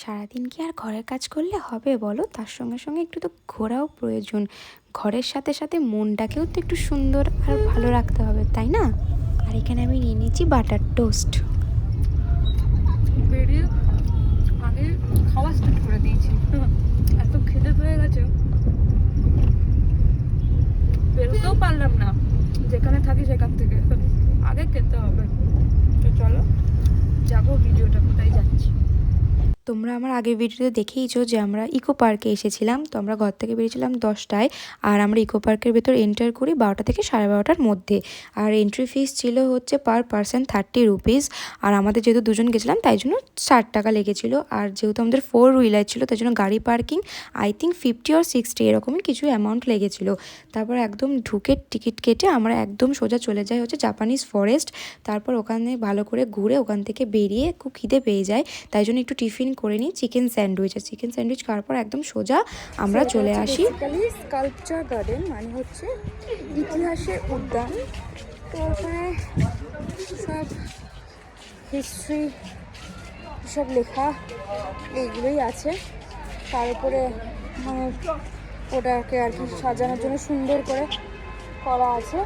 সারাদিন কি আর ঘরের কাজ করলে হবে বলো? তার সঙ্গে সঙ্গে একটু তো ঘোরাও প্রয়োজন। ঘরের সাথে সাথে মনটাকেও তো একটু সুন্দর আর ভালো রাখতে হবে, তাই না? আর এখানে আমি নিয়ে নিয়েছি বাটার টোস্ট। বেরিয়ে আগে খাওয়া স্টার্ট করে দিয়েছি, এত খিদে পেয়ে গেছে বেরোতেও পারলাম না। যেখানে থাকি সেখান থেকে আগে খেতে হবে। তো চলো যাবো, ভিডিওটা কোথায় যাচ্ছি। তোমরা আমার আগের ভিডিওতে দেখেইছো যে আমরা ইকো পার্কে এসেছিলাম। তো আমরা ঘর থেকে বেরিয়েছিলাম 10টায়, আর আমরা ইকো পার্কের ভেতর এন্টার করি 12টা থেকে 12:30টার মধ্যে। আর এন্ট্রি ফিস ছিল হচ্ছে পার পারসন 30 রুপিস। আর আমাদের যেহেতু দুজন গেছিলাম তাই জন্য 60 টাকা লেগেছিলো। আর যেহেতু আমাদের 4 হুইলার ছিল তাই জন্য গাড়ি পার্কিং আই থিঙ্ক 50 or 60 এরকমই কিছু অ্যামাউন্ট লেগেছিলো। তারপর একদম ঢুকে টিকিট কেটে আমরা একদম সোজা চলে যাই হচ্ছে জাপানিজ ফরেস্ট। তারপর ওখানে ভালো করে ঘুরে ওখান থেকে বেরিয়ে খুব খিদে পেয়ে যায়, তাই জন্য একটু টিফিন করে নিই চিকেন স্যান্ডউইচ। আর চিকেন স্যান্ডউইচ খাওয়ার পর একদম সোজা আমরা চলে আসি স্কাল্পচার গার্ডেন, মানে হচ্ছে ইতিহাসের উদ্যান। তো ওখানে সব হিস্ট্রি সব লেখা এইগুলোই আছে। তার উপরে মানে ওটাকে আর কি সাজানোর জন্য সুন্দর করে করা আছে।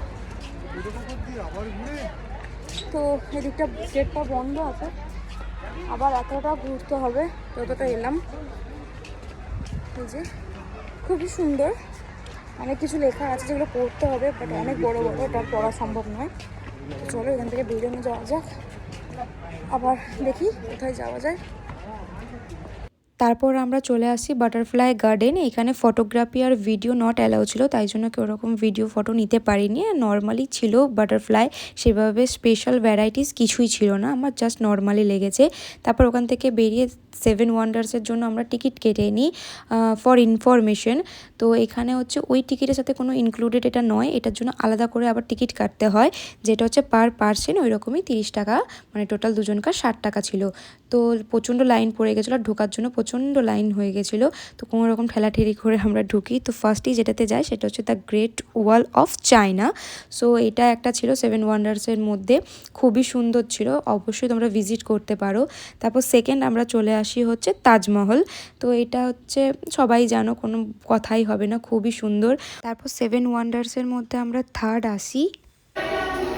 তো এদিকটা গেটটা বন্ধ আছে, আবার এতটা ঘুরতে হবে। যতটা এলাম এই যে খুবই সুন্দর, অনেক কিছু লেখা আছে যেগুলো পড়তে হবে, বাট অনেক বড় বড়, এটা পড়া সম্ভব নয়। চলো এখান থেকে বেরোনো যাওয়া যাক, আবার দেখি কোথায় যাওয়া যায়। তারপর আমরা চলে আসি বাটারফ্লাই গার্ডেন। এখানে ফটোগ্রাফি আর ভিডিও নট অ্যালাউ ছিল, তাই জন্য কেউ ওরকম ভিডিও ফটো নিতে পারিনি। নর্মালি ছিল বাটারফ্লাই, সেভাবে স্পেশাল ভ্যারাইটিস কিছুই ছিল না, আমার জাস্ট নর্মালি লেগেছে। তারপর ওখান থেকে বেরিয়ে 7 ওয়ান্ডার্সের জন্য আমরা টিকিট কেটে নিই ফর ইনফরমেশন। তো এখানে হচ্ছে ওই টিকিটের সাথে কোনো ইনক্লুডেড এটা নয়, এটার জন্য আলাদা করে আবার টিকিট কাটতে হয়, যেটা হচ্ছে পার পার্সন ওই রকমই 30 টাকা, মানে টোটাল দুজনকার 60 টাকা ছিল। তো প্রচণ্ড লাইন পড়ে গেছিলো, ঢোকার জন্য প্রচণ্ড লাইন হয়ে গেছিলো। তো কোনো রকম ঠেলাঠেলি করে আমরা ঢুকি। তো ফার্স্টেই যেটাতে যাই সেটা হচ্ছে the great wall of China. So এটা একটা ছিল 7 ওয়ান্ডার্সের মধ্যে, খুবই সুন্দর ছিল, অবশ্যই তোমরা ভিজিট করতে পারো। তারপর সেকেন্ড আমরা চলে আসি হচ্ছে তাজমহল। তো এটা হচ্ছে সবাই জানো, কোনো কথাই হবে না, খুবই সুন্দর। তারপর 7 ওয়ান্ডার্সের মধ্যে আমরা থার্ড আসি,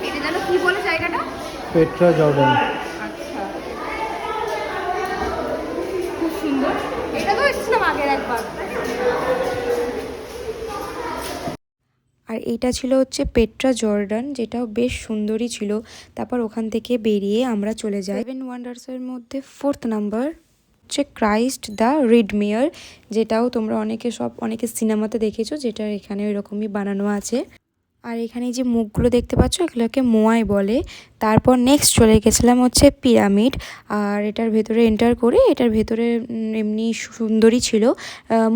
এটা জানো কি বলে জায়গাটা? Petra Jordan. আচ্ছা, খুব সুন্দর। এটা তো এসেছিলাম আগের একবার। আর এইটা ছিল হচ্ছে পেট্রা জর্ডান, যেটাও বেশ সুন্দরই ছিল। তারপর ওখান থেকে বেরিয়ে আমরা চলে যাই 7 ওয়ান্ডার্সের মধ্যে 4th নাম্বার হচ্ছে ক্রাইস্ট দ্য রিডমিয়ার, যেটাও তোমরা অনেকে সিনেমাতে দেখেছো, যেটা এখানে ওই রকমই বানানো আছে। আর এখানে যে মুখগুলো দেখতে পাচ্ছ এগুলোকে মোয়াই বলে। তারপর নেক্সট চলে গেছিলাম হচ্ছে পিরামিড। আর এটার ভেতরে এন্টার করে, এটার ভেতরে এমনি সুন্দরই ছিল,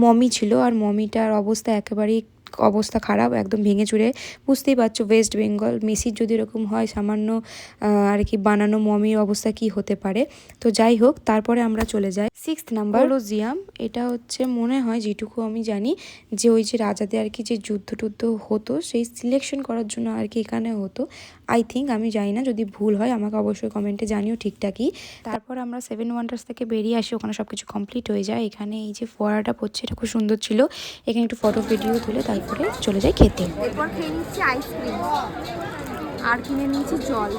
মমি ছিল। আর মমিটার অবস্থা খারাপ, একদম ভেঙে চুরে, বুঝতেই পারছো ওয়েস্ট বেঙ্গল মেসির যদি এরকম হয় সামান্য আর কি বানানো মমির অবস্থা কি হতে পারে। তো যাই হোক, তারপরে আমরা চলে যাই 6th নাম্বার কলোজিয়াম। এটা হচ্ছে মনে হয় যেটুকু আমি জানি যে ওই যে রাজাদের আর কি যে যুদ্ধ টুদ্ধ হতো সেই সিলেকশন করার জন্য আর কি এখানে হতো, আই থিঙ্ক। আমি জানি না, যদি ভুল হয় আমাকে অবশ্যই কমেন্টে জানিও ঠিকঠাকই। তারপর আমরা 7 ওয়ান্ডার্স থেকে বেরিয়ে আসি, ওখানে সব কিছু কমপ্লিট হয়ে যায়। এখানে এই যে ফোয়ারাটা পড়ছে এটা খুব সুন্দর ছিল, এখানে একটু ফটো ভিডিও তুলে তারপরে চলে যাই খেতে। এরপর খেয়ে নিচ্ছি আইসক্রিম আর কিনে নিয়েছি জল।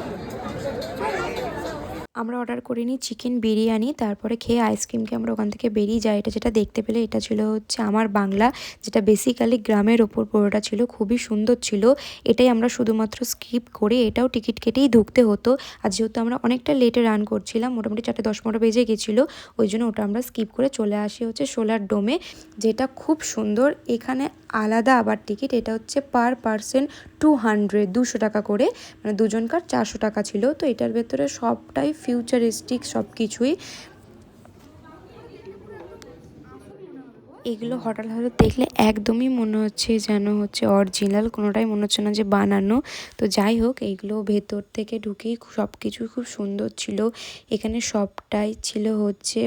আমরা অর্ডার করে নিই চিকেন বিরিয়ানি, তারপরে খেয়ে আইসক্রিমকে আমরা ওখান থেকে বেরিয়ে যাই। এটা যেটা দেখতে পেলে এটা ছিল হচ্ছে আমার বাংলা, যেটা বেসিক্যালি গ্রামের ওপর পুরোটা ছিল, খুবই সুন্দর ছিল। এটাই আমরা শুধুমাত্র স্কিপ করে, এটাও টিকিট কেটেই ঢুকতে হতো। আর যেহেতু আমরা অনেকটা লেটে রান করছিলাম, মোটামুটি 4:10 বেজে গেছিলো, ওই জন্য ওটা আমরা স্কিপ করে চলে আসি হচ্ছে সোলার ডোমে, যেটা খুব সুন্দর। এখানে আলাদা আবার টিকিট, এটা হচ্ছে পার পার্সন 200 টাকা করে, মানে দুজনকার 400 টাকা ছিল। তো এটার ভেতরে সবটাই ফিউচারিস্টিক সব কিছুই। এগুলো হঠাৎ দেখলে একদমই মনে হচ্ছে যেন হচ্ছে অরিজিনাল, কোনোটাই মনে হচ্ছে না যে বানানো। তো যাই হোক, এইগুলো ভেতর থেকে ঢুকেই সব কিছু খুব সুন্দর ছিল। এখানে সবটাই ছিল হচ্ছে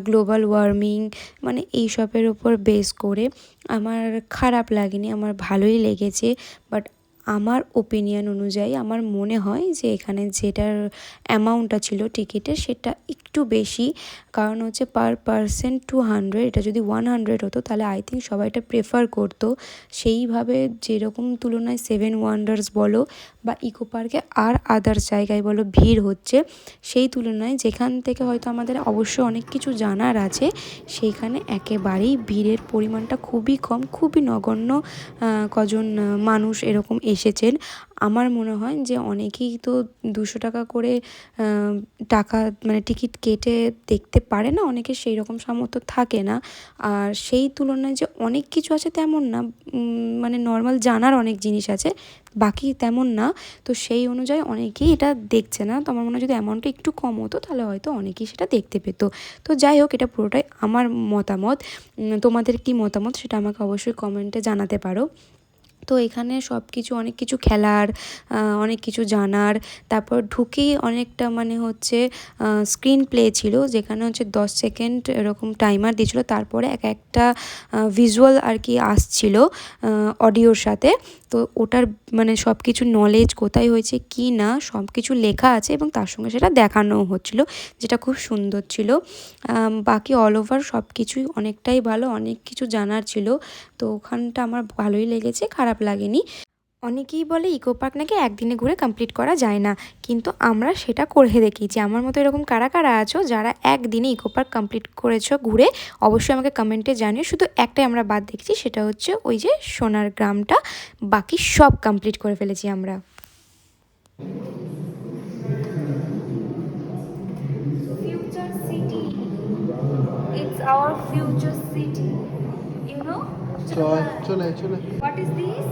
গ্লোবাল ওয়ার্মিং, মানে এইসবের ওপর বেস করে। আমার খারাপ লাগেনি, আমার ভালোই লেগেছে। বাট আমার ওপিনিয়ন অনুযায়ী আমার মনে হয় যে এখানে যেটার অ্যামাউন্টটা ছিল টিকিটের সেটা একটু বেশি, কারণ হচ্ছে পার পারসন 200, এটা যদি 100 হতো তাহলে আই থিঙ্ক সবাই এটা প্রেফার করতো। সেইভাবে যেরকম তুলনায় সেভেন ওয়ান্ডার্স বলো বা ইকো পার্কে আর আদার্স জায়গায় বলো ভিড় হচ্ছে, সেই তুলনায় যেখান থেকে হয়তো আমাদের অবশ্যই অনেক কিছু জানার আছে, সেইখানে একেবারেই ভিড়ের পরিমাণটা খুবই কম, খুবই নগণ্য কজন মানুষ এরকম এসেছেন। আমার মনে হয় যে অনেকেই তো 200 টাকা করে টাকা মানে টিকিট কেটে দেখতে পারে না, অনেকের সেই রকম সামর্থ্য থাকে না। আর সেই তুলনায় যে অনেক কিছু আছে তেমন না, মানে নর্মাল জানার অনেক জিনিস আছে, বাকি তেমন না। তো সেই অনুযায়ী অনেকেই এটা দেখছে না। তো আমার মনে হয় যদি অ্যামাউন্টটা একটু কম হতো তাহলে হয়তো অনেকেই সেটা দেখতে পেতো। তো যাই হোক, এটা পুরোটাই আমার মতামত। তোমাদের কি মতামত সেটা আমাকে অবশ্যই কমেন্টে জানাতে পারো। তো এখানে সব কিছু, অনেক কিছু খেলার, অনেক কিছু জানার, তারপর ঢুকেই অনেকটা মানে হচ্ছে স্ক্রিন প্লে ছিল, যেখানে হচ্ছে 10 সেকেন্ড এরকম টাইমার দিয়েছিলো, তারপরে একটা ভিজুয়াল আর কি আসছিল অডিওর সাথে। তো ওটার মানে সব কিছু নলেজ কোথায় হয়েছে কি না সব কিছু লেখা আছে, এবং তার সঙ্গে সেটা দেখানোও হচ্ছিলো, যেটা খুব সুন্দর ছিল। বাকি অল ওভার সব কিছুই অনেকটাই ভালো, অনেক কিছু জানার ছিল। তো ওখানটা আমার ভালোই লেগেছে, খারাপ লাগেনি। অনেকেই বলে ইকো পার্ক নাকি একদিনে ঘুরে কমপ্লিট করা যায় না, কিন্তু আমরা সেটা করে দেখিয়েছি। আমার মতো এরকম কারা কারা আছো যারা একদিনে ইকো পার্ক কমপ্লিট করেছো ঘুরে, অবশ্যই আমাকে কমেন্টে জানিও। শুধু একটাই আমরা বাদ দেখছি, সেটা হচ্ছে ওই যে সোনার গ্রামটা, বাকি সব কমপ্লিট করে ফেলেছি আমরা। Future city. It's our future city. You know? চলে চলে What is this?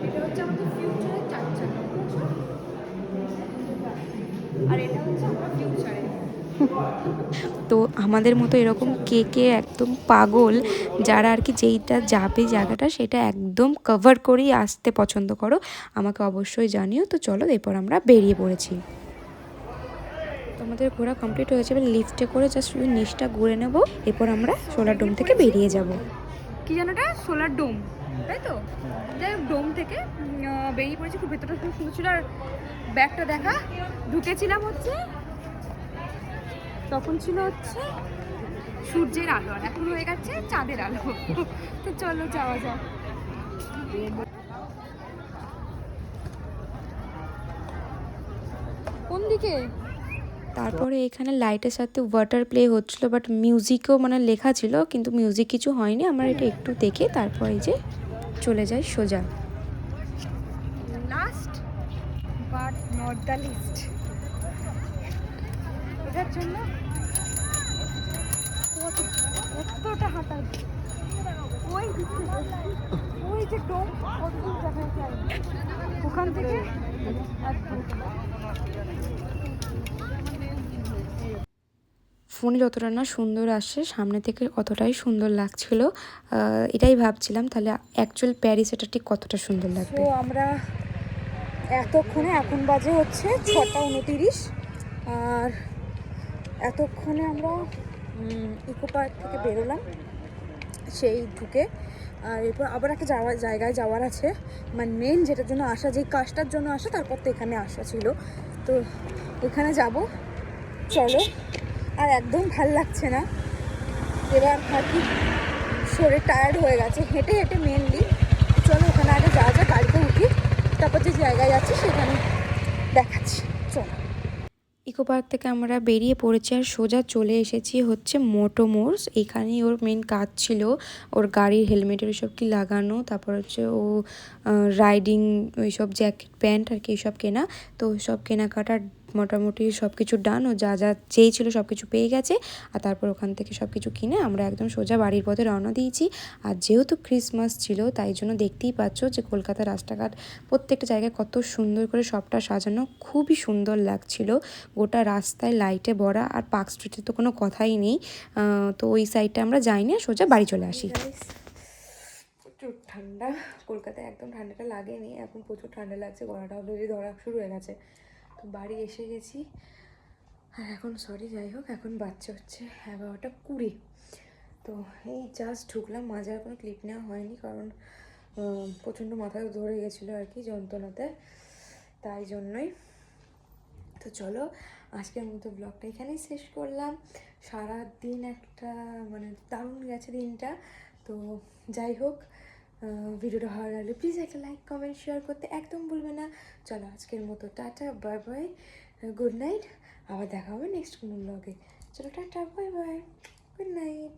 এটা হচ্ছে আমাদের ফিউচারের চাকচাকা, বুঝছো? আর এটা হচ্ছে আমরা ফিউচারে। তো আমাদের মতো এরকম কে কে একদম পাগল, যারা আর কি যেইটা যাবে জায়গাটা সেটা একদম কভার করেই আসতে পছন্দ করো, আমাকে অবশ্যই জানিও। তো চলো, এরপর আমরা বেরিয়ে পড়েছি। তো আমাদের ঘোরা কমপ্লিট হয়েছে, এবার লিফটে করে জাস্ট শুধু নিচটা ঘুরে নেব, এরপর আমরা সোলার ডোম থেকে বেরিয়ে যাব। কি জানো এটা? সোলার ডোম, তাই তো? যাই হোক, ডোম থেকে বেরিয়ে পড়েছি। খুব ভেতরটা খুব সুন্দর ছিল। আর ব্যাগটা দেখা, ঢুকেছিলাম হচ্ছে তখন ছিল হচ্ছে সূর্যের আলো, আর এখন হয়ে গেছে চাঁদের আলো। তো চলো যাওয়া যাক। কোন দিকে? তারপরে এখানে লাইটের সাথে ওয়াটার প্লে হচ্ছিল, বাট মিউজিকও মানে লেখা ছিল, কিন্তু মিউজিক কিছু হয়নি। আমরা এটা একটু দেখে তারপর এই যে চলে যাই সোজা। Last but not the least, এটার জন্য কতটা হাঁটা। ওই দিকে, ওই যে ডোম, কতদূর দেখা যায় ওখান থেকে একদম। ফোনে যতটা না সুন্দর আসে, সামনে থেকে অতটাই সুন্দর লাগছিল। এটাই ভাবছিলাম তাহলে অ্যাকচুয়াল প্যারিস এটা ঠিক কতটা সুন্দর লাগবে। তো আমরা এতক্ষণে, এখন বাজে হচ্ছে 6টা 29, আর এতক্ষণে আমরা ইকো পার্ক থেকে বেরোলাম সেই ঢুকে। আর এরপর আবার একটা জায়গায় যাওয়ার আছে, মানে মেন যেটার জন্য আসা, যেই কাজটার জন্য আসা, তারপর তো এখানে আসা ছিল। তো এখানে যাব, চলো। আর একদম ভাল লাগছে না, এবার আর কি শরীর টায়ার্ড হয়ে গেছে হেঁটে হেঁটে মেনলি। চলো ওখানে আগে যাওয়া যায়, গাড়িতে উঠি, তারপর যে জায়গায় যাচ্ছি সেখানে দেখাচ্ছি, চলো। ইকো পার্ক থেকে আমরা বেরিয়ে পড়েছি আর সোজা চলে এসেছি হচ্ছে মোটো মোড়স। এখানেই ওর মেন কাজ ছিল, ওর গাড়ির হেলমেটের ওইসব কি লাগানো, তারপর হচ্ছে ও রাইডিং ওইসব জ্যাকেট প্যান্ট আর কি এইসব কেনা। তো ওইসব কেনাকাটার মোটামুটি সব কিছু ডান, ও যা যা চেয়েছিল সব কিছু পেয়ে গেছে। আর তারপর ওখান থেকে সব কিছু কিনে আমরা একদম সোজা বাড়ির পথে রওনা দিয়েছি। আর যেহেতু ক্রিসমাস ছিল তাই জন্য দেখতেই পাচ্ছ যে কলকাতার রাস্তাঘাট প্রত্যেকটা জায়গায় কত সুন্দর করে সবটা সাজানো, খুবই সুন্দর লাগছিল। গোটা রাস্তায় লাইটে ভরা, আর পার্ক স্ট্রিটে তো কোনো কথাই নেই। তো ওই সাইডটা আমরা যাইনি, সোজা বাড়ি চলে আসি। প্রচুর ঠান্ডা, কলকাতায় একদম ঠান্ডাটা লাগেনি, এখন প্রচুর ঠান্ডা লাগছে, গলাটা অলরেডি ধরা শুরু হয়ে গেছে। তো বাড়ি এসে গেছি, আর এখন যাই হোক, এখন বাচ্চা হচ্ছে 11টা 20। তো এই জাস্ট ঢুকলাম, মাঝে কোনো ক্লিপ নেওয়া হয়নি, কারণ প্রচণ্ড মাথায় ধরে গেছিলো আর কি যন্ত্রণাতে, তাই জন্যই। তো চলো আজকের মতো ব্লগটা এখানেই শেষ করলাম। সারা দিন একটা মানে দারুণ গেছে দিনটা। তো যাই হোক, ভিডিওটা ভালো লাগলে প্লিজ একটা লাইক কমেন্ট শেয়ার করতে একদম ভুলবে না। চলো আজকের মতো tata, bye bye, good night. আবার দেখা হবে নেক্সট কোনো ব্লগে। চলো tata, bye bye, good night.